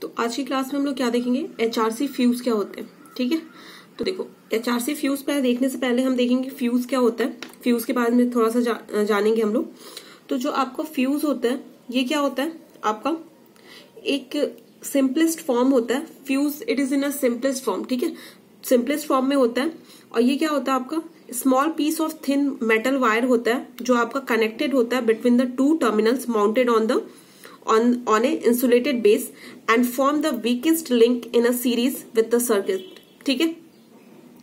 तो आज की क्लास में हम लोग क्या देखेंगे, एचआरसी फ्यूज क्या होते हैं। ठीक है, तो देखो एचआरसी फ्यूज पर देखने से पहले हम देखेंगे फ्यूज क्या होता है। फ्यूज के बारे में थोड़ा सा जानेंगे हम लोग। तो जो आपका फ्यूज होता है ये क्या होता है, आपका एक सिंपलेस्ट फॉर्म होता है। Fuse it is in a simplest form. ठीक है, सिंपलेस्ट फॉर्म में होता है। और ये क्या होता है, आपका small piece of thin metal wire होता है जो आपका कनेक्टेड होता है between the two terminals mounted on a insulated base and form the weakest link in a series with the circuit। ठीक है,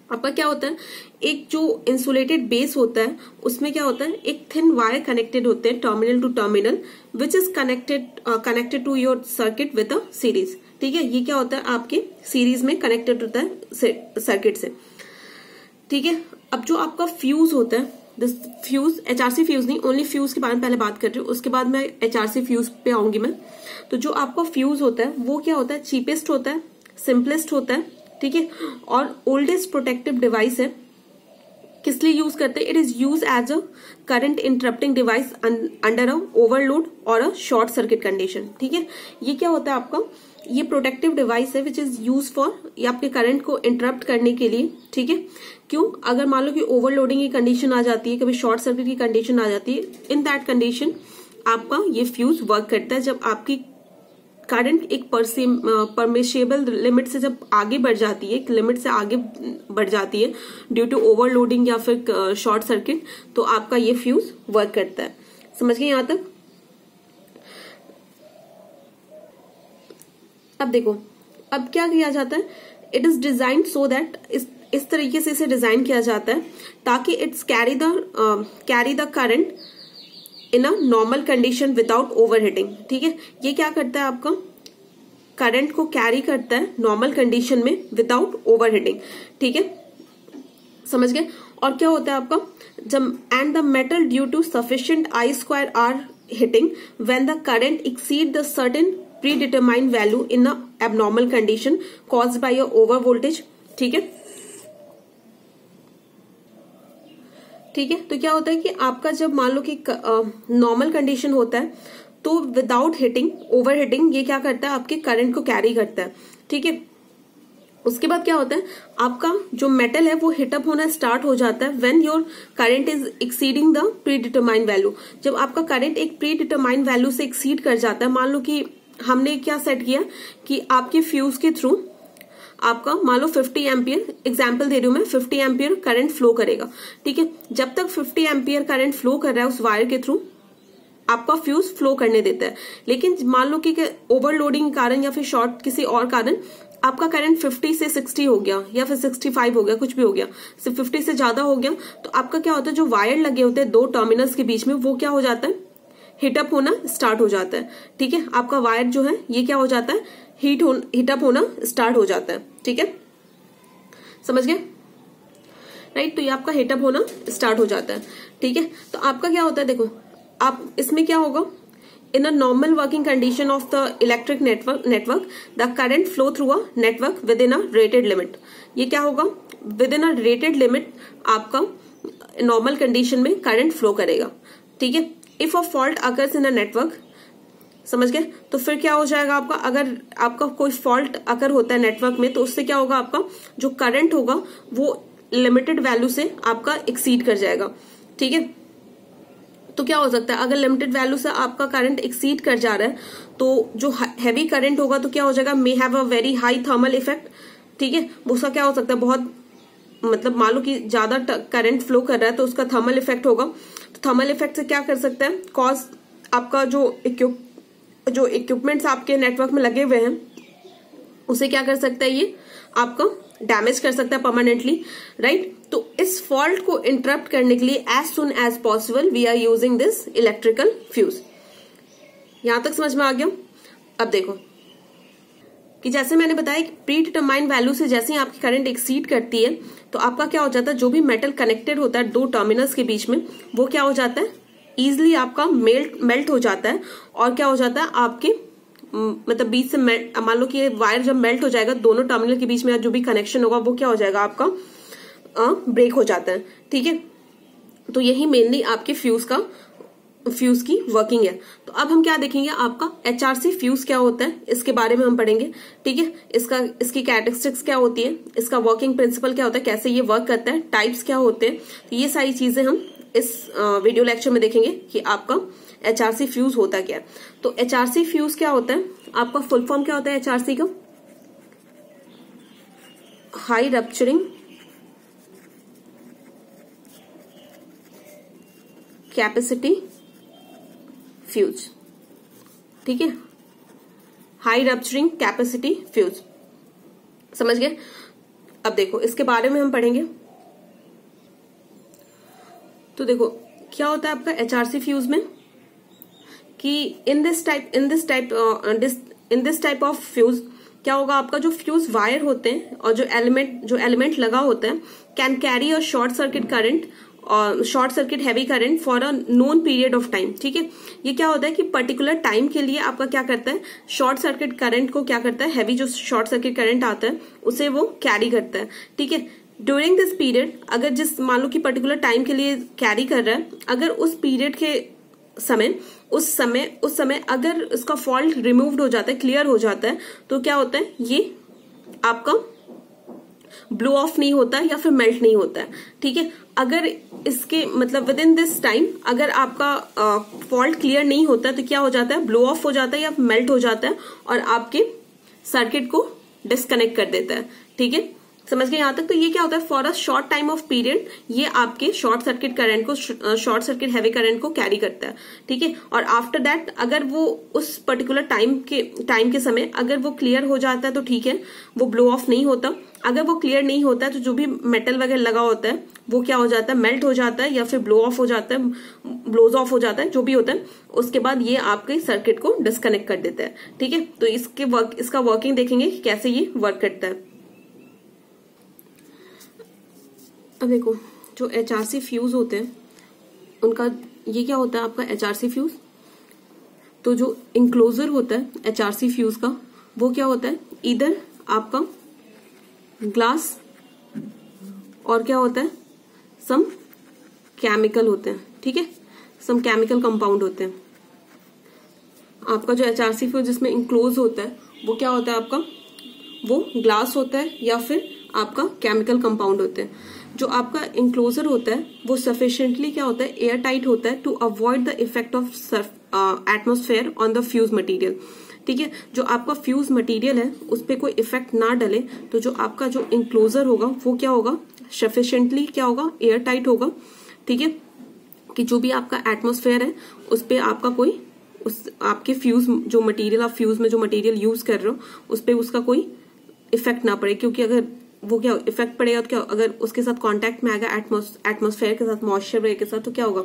आपका क्या होता है, एक जो इंसुलेटेड बेस होता है उसमें क्या होता है, एक थिन वायर कनेक्टेड होते हैं terminal to terminal which is connected to your circuit with a series. ठीक है, ये क्या होता है, आपके सीरीज में कनेक्टेड होता है सर्किट से। ठीक है, अब जो आपका फ्यूज होता है, फ्यूज एचआरसी फ्यूज नहीं, ओनली फ्यूज के बारे में पहले बात कर रही हूँ, उसके बाद मैं एचआरसी फ्यूज पे आऊंगी मैं। तो जो आपका फ्यूज होता है वो क्या होता है, चीपेस्ट होता है, सिंपलेस्ट होता है। ठीक है, और ओल्डेस्ट प्रोटेक्टिव डिवाइस है। किस लिए यूज करते हैं, it is use as a current interrupting device under a overload और अ शॉर्ट सर्किट कंडीशन। ठीक है, ये क्या होता है, आपका ये प्रोटेक्टिव डिवाइस है विच इज यूज फॉर, ये आपके करंट को इंटरप्ट करने के लिए। ठीक है, क्यों, अगर मान लो कि ओवरलोडिंग की कंडीशन आ जाती है, कभी शॉर्ट सर्किट की कंडीशन आ जाती है, इन दैट कंडीशन आपका ये फ्यूज वर्क करता है। जब आपकी करंट एक परमिशेबल लिमिट से जब आगे बढ़ जाती है, एक लिमिट से आगे बढ़ जाती है ड्यू टू ओवरलोडिंग या फिर शॉर्ट सर्किट, तो आपका ये फ्यूज वर्क करता है। समझ गए यहां तक। अब देखो, अब क्या किया जाता है, it is design so that, इस तरीके से इसे डिजाइन किया जाता है ताकि it's carry the current in a normal condition without overheating. ठीक है, ये क्या करता है, आपका करंट को कैरी करता है नॉर्मल कंडीशन में विदाउट ओवरहीटिंग। ठीक है, समझ गए। और क्या होता है आपका, जब and the metal due to sufficient I square R heating when the current exceed the certain predetermined value in a abnormal condition caused by a over voltage। ठीक है, ठीक है, तो क्या होता है कि आपका जब मान लो कि नॉर्मल कंडीशन होता है तो विदाउट हिटिंग, ओवर हिटिंग, ये क्या करता है, आपके करंट को कैरी करता है। ठीक है, उसके बाद क्या होता है, आपका जो मेटल है वो हिटअप होना स्टार्ट हो जाता है when your current is exceeding the pre determined value. जब आपका करंट एक प्री डिटरमाइंड वैल्यू से एक्सीड कर जाता है, मान लो कि हमने क्या सेट किया कि आपके फ्यूज के थ्रू आपका मान लो 50 एम्पियर, एग्जाम्पल दे रही हूं मैं, 50 एम्पियर करंट फ्लो करेगा। ठीक है, जब तक 50 एम्पियर करंट फ्लो कर रहा है उस वायर के थ्रू, आपका फ्यूज फ्लो करने देता है। लेकिन मान लो कि ओवरलोडिंग के कारण या फिर शॉर्ट किसी और कारण आपका करंट 50 से 60 हो गया या फिर 65 हो गया, कुछ भी हो गया, सिर्फ 50 से ज्यादा हो गया, तो आपका क्या होता है, जो वायर लगे होते हैं दो टर्मिनल्स के बीच में, वो क्या हो जाता है, हिटअप होना स्टार्ट हो जाता है। ठीक है, आपका वायर जो है ये क्या हो जाता है, हिटअप होना स्टार्ट हो जाता है। ठीक है, समझ गए, राइट। तो ये आपका हिटअप होना स्टार्ट हो जाता है। ठीक है, तो आपका क्या होता है, देखो आप इसमें क्या होगा, in a normal working condition of the electric network the current flow through a network within a rated limit. ये क्या होगा, within a rated limit आपका नॉर्मल कंडीशन में करंट फ्लो करेगा। ठीक है, if a fault occurs in a network, समझ गए, तो फिर क्या हो जाएगा आपका, अगर आपका कोई फॉल्ट अकर होता है नेटवर्क में, तो उससे क्या होगा, आपका जो करंट होगा वो लिमिटेड वैल्यू से आपका एक्सीड कर जाएगा। ठीक है, तो क्या हो सकता है, अगर लिमिटेड वैल्यू से आपका करंट एक्सीड कर जा रहा है तो जो हैवी करंट होगा तो क्या हो जाएगा, may have a very high thermal effect. ठीक है, उसका क्या हो सकता है, बहुत मतलब मान लो कि ज्यादा करंट फ्लो कर रहा है तो उसका थर्मल इफेक्ट होगा। तो थर्मल इफेक्ट से क्या कर सकता है, कॉज आपका जो इक्विपमेंट्स आपके नेटवर्क में लगे हुए हैं उसे क्या कर सकता है, ये आपका डैमेज कर सकता है परमानेंटली, राइट। तो इस फॉल्ट को इंटरप्ट करने के लिए as soon as possible we are using this electrical fuse. यहां तक समझ में आ गया। अब देखो कि जैसे मैंने बताया कि प्री डिटरमाइंड वैल्यू से जैसे ही आपकी करंट एक्सीड करती है तो आपका क्या हो जाता है, जो भी मेटल कनेक्टेड होता है दो टर्मिनल्स के बीच में, वो क्या हो जाता है, इजिली आपका मेल्ट हो जाता है। और क्या हो जाता है, आपके मतलब बीच से मान लो कि वायर जब मेल्ट हो जाएगा, दोनों टर्मिनल के बीच में जो भी कनेक्शन होगा वो क्या हो जाएगा, आपका ब्रेक हो जाता है। ठीक है, तो यही मेनली आपके फ्यूज का फ्यूज की वर्किंग है। तो अब हम क्या देखेंगे, आपका एचआरसी फ्यूज क्या होता है इसके बारे में हम पढ़ेंगे। ठीक है, इसकी कैरेक्टरिस्टिक्स क्या होती है, इसका वर्किंग प्रिंसिपल क्या होता है, कैसे ये वर्क करता है, टाइप्स क्या होते हैं, तो ये सारी चीजें हम इस वीडियो लेक्चर में देखेंगे कि आपका एचआरसी फ्यूज होता क्या है। तो एचआरसी फ्यूज क्या होता है, आपका फुल फॉर्म क्या होता है एचआरसी का, हाई रप्चरिंग कैपेसिटी फ्यूज। ठीक है, हाई रप्चरिंग कैपेसिटी फ्यूज, समझ गए। अब देखो इसके बारे में हम पढ़ेंगे। तो देखो क्या होता है आपका एचआरसी फ्यूज में कि in this type of fuse क्या होगा, आपका जो फ्यूज वायर होते हैं और जो एलिमेंट लगा होता है can carry a short circuit current और short circuit heavy current for a known period of time. ठीक है, ये क्या होता है कि पर्टिकुलर टाइम के लिए आपका क्या करता है, शॉर्ट सर्किट करंट को क्या करता है, हैवी जो शॉर्ट सर्किट करंट आता है उसे वो कैरी करता है। ठीक है, ड्यूरिंग दिस पीरियड, अगर जिस मान लो कि पर्टिकुलर टाइम के लिए कैरी कर रहा है, अगर उस पीरियड के उस समय अगर इसका फॉल्ट रिमूव्ड हो जाता है, क्लियर हो जाता है, तो क्या होता है, ये आपका ब्लो ऑफ नहीं होता या फिर मेल्ट नहीं होता है। ठीक है, अगर इसके मतलब विद इन दिस टाइम अगर आपका फॉल्ट क्लियर नहीं होता तो क्या हो जाता है, ब्लो ऑफ हो जाता है या मेल्ट हो जाता है और आपके सर्किट को डिस्कनेक्ट कर देता है। ठीक है, समझ गए यहां तक। तो ये क्या होता है, for a short time of period ये आपके शॉर्ट सर्किट करंट को, शॉर्ट सर्किट हैवी करंट को कैरी करता है। ठीक है, और आफ्टर दैट अगर वो उस पर्टिकुलर टाइम के समय अगर वो क्लियर हो जाता है तो ठीक है, वो ब्लो ऑफ नहीं होता। अगर वो क्लियर नहीं होता है तो जो भी मेटल वगैरह लगा होता है वो क्या हो जाता है, मेल्ट हो जाता है या फिर ब्लो ऑफ हो जाता है, ब्लोज ऑफ हो जाता है, जो भी होता है। उसके बाद ये आपके सर्किट को डिस्कनेक्ट कर देता है। ठीक है, तो इसका वर्किंग देखेंगे कि कैसे ये वर्क करता है। अब देखो जो एचआरसी फ्यूज होते हैं उनका ये क्या होता है आपका एचआरसी फ्यूज, तो जो इंक्लोजर होता है एचआरसी फ्यूज का वो क्या होता है, इधर आपका ग्लास और क्या होता है, सम केमिकल होते हैं। ठीक है, सम केमिकल कंपाउंड होते हैं। आपका जो एचआरसी फ्यूज जिसमें इंक्लोज होता है वो क्या होता है आपका, वो ग्लास होता है या फिर आपका केमिकल कंपाउंड होते हैं। जो आपका इंक्लोजर होता है वो सफिशिएंटली क्या होता है, एयर टाइट होता है to avoid the effect of atmosphere on the fuse material. ठीक है, जो आपका फ्यूज मटेरियल है उस पर कोई इफेक्ट ना डले तो जो आपका जो इंक्लोजर होगा वो क्या होगा, सफिशिएंटली क्या होगा, एयर टाइट होगा। ठीक है, कि जो भी आपका एटमोस्फेयर है उस पर आपका कोई आपके फ्यूज जो मटेरियल, आप फ्यूज में जो मटेरियल यूज कर रहे हो उस पर उसका कोई इफेक्ट ना पड़े, क्योंकि अगर वो क्या इफेक्ट पड़ेगा तो क्या, अगर उसके साथ कांटेक्ट में आएगा एटमोस्फेयर के साथ, मॉइस्चर वगैरह के साथ, तो क्या होगा,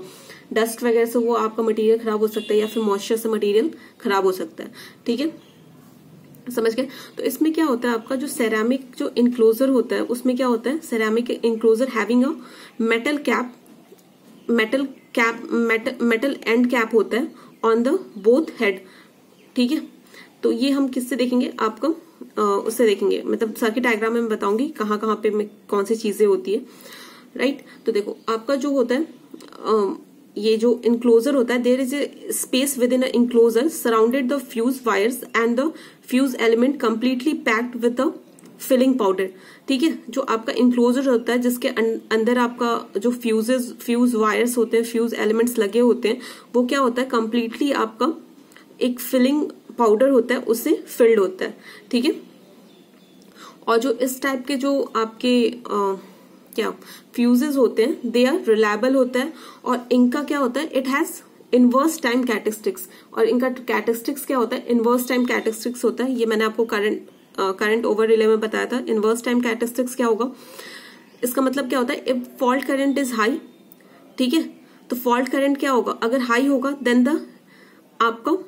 डस्ट वगैरह से वो आपका मटेरियल खराब हो सकता है या फिर मॉइस्चर से मटेरियल खराब हो सकता है। ठीक है, समझ गए। तो इसमें क्या होता है आपका जो सेरामिक जो इंक्लोजर होता है उसमें क्या होता है, ceramic enclosure having a metal and cap होता है ऑन द बोथ हेड। ठीक है, तो ये हम किससे देखेंगे, आपको उससे देखेंगे, मतलब सर्किट डायग्राम में मैं बताऊंगी कहाँ कहाँ पे कौन सी चीजें होती है। राइट, तो देखो आपका जो होता है ये जो इंक्लोजर होता है, there is a space within a enclosure surrounded the fuse wires and the fuse element completely packed with the filling powder. ठीक है, जो आपका इंक्लोजर होता है जिसके अंदर आपका जो फ्यूज वायर्स होते हैं, फ्यूज एलिमेंट्स लगे होते हैं, वो क्या होता है, कंप्लीटली आपका एक फिलिंग पाउडर होता है उससे फिल्ड होता है। ठीक है, और जो इस टाइप के जो आपके क्या फ्यूजेस होते हैं दे आर रिलायबल होता है, और इनका क्या होता है, it has inverse time characteristics, और इनका कैरेक्टरिस्टिक्स क्या होता है, इनवर्स टाइम कैरेक्टरिस्टिक्स होता है। ये मैंने आपको करंट ओवर रिले में बताया था। इनवर्स टाइम कैरेक्टरिस्टिक्स क्या होगा, इसका मतलब क्या होता है, if fault current is high, ठीक है, तो फॉल्ट करंट क्या होगा, अगर हाई होगा देन द आपका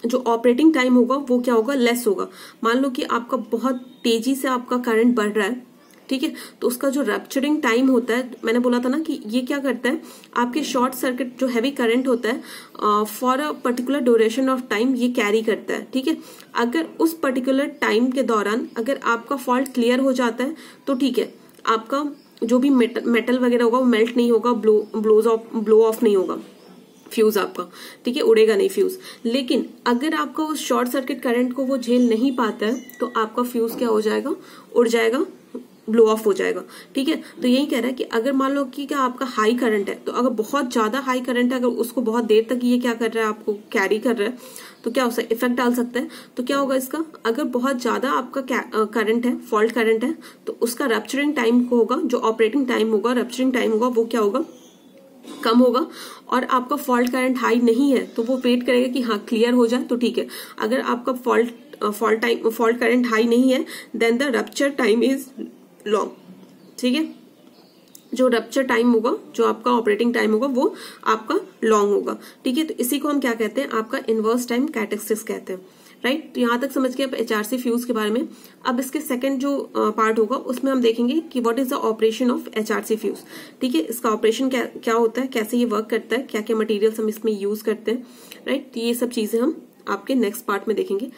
जो ऑपरेटिंग टाइम होगा वो क्या होगा, लेस होगा। मान लो कि आपका बहुत तेजी से आपका करंट बढ़ रहा है, ठीक है, तो उसका जो रप्चरिंग टाइम होता है, मैंने बोला था ना कि ये क्या करता है, आपके शॉर्ट सर्किट जो हैवी करंट होता है for a particular duration of time ये कैरी करता है। ठीक है, अगर उस पर्टिकुलर टाइम के दौरान अगर आपका फॉल्ट क्लियर हो जाता है तो ठीक है, आपका जो भी मेटल वगैरह होगा वो मेल्ट नहीं होगा, ब्लो ऑफ नहीं होगा। फ्यूज आपका, ठीक है, उड़ेगा नहीं फ्यूज। लेकिन अगर आपका उस शॉर्ट सर्किट करंट को वो झेल नहीं पाता है तो आपका फ्यूज क्या हो जाएगा, उड़ जाएगा, ब्लो ऑफ हो जाएगा, ठीक है। तो यही कह रहा है कि अगर मान लो कि क्या आपका हाई करंट है, तो अगर बहुत ज्यादा हाई करंट है, अगर उसको बहुत देर तक ये क्या कर रहा है, आपको कैरी कर रहा है, तो क्या उसका इफेक्ट डाल सकता है। तो क्या होगा इसका, अगर बहुत ज्यादा आपका करंट है, फॉल्ट करंट है, तो उसका रप्चरिंग टाइम होगा, जो ऑपरेटिंग टाइम होगा, रप्चरिंग टाइम होगा, वो क्या होगा, कम होगा। और आपका फॉल्ट करंट हाई नहीं है तो वो वेट करेगा कि हाँ क्लियर हो जाए तो ठीक है। अगर आपका फॉल्ट करंट हाई नहीं है then the rupture time is long, ठीक है। जो रप्चर टाइम होगा, जो आपका ऑपरेटिंग टाइम होगा, वो आपका लॉन्ग होगा, ठीक है। तो इसी को हम क्या कहते हैं, आपका इनवर्स टाइम कैरेक्टरिस्टिक्स कहते हैं, राइट। तो यहां तक समझ गए आप एचआरसी फ्यूज के बारे में। अब इसके सेकंड जो पार्ट होगा उसमें हम देखेंगे कि what is the operation of HRC fuse, ठीक है। इसका ऑपरेशन क्या होता है, कैसे ये वर्क करता है, क्या क्या मटेरियल्स हम इसमें यूज करते हैं, राइट। तो ये सब चीजें हम आपके नेक्स्ट पार्ट में देखेंगे।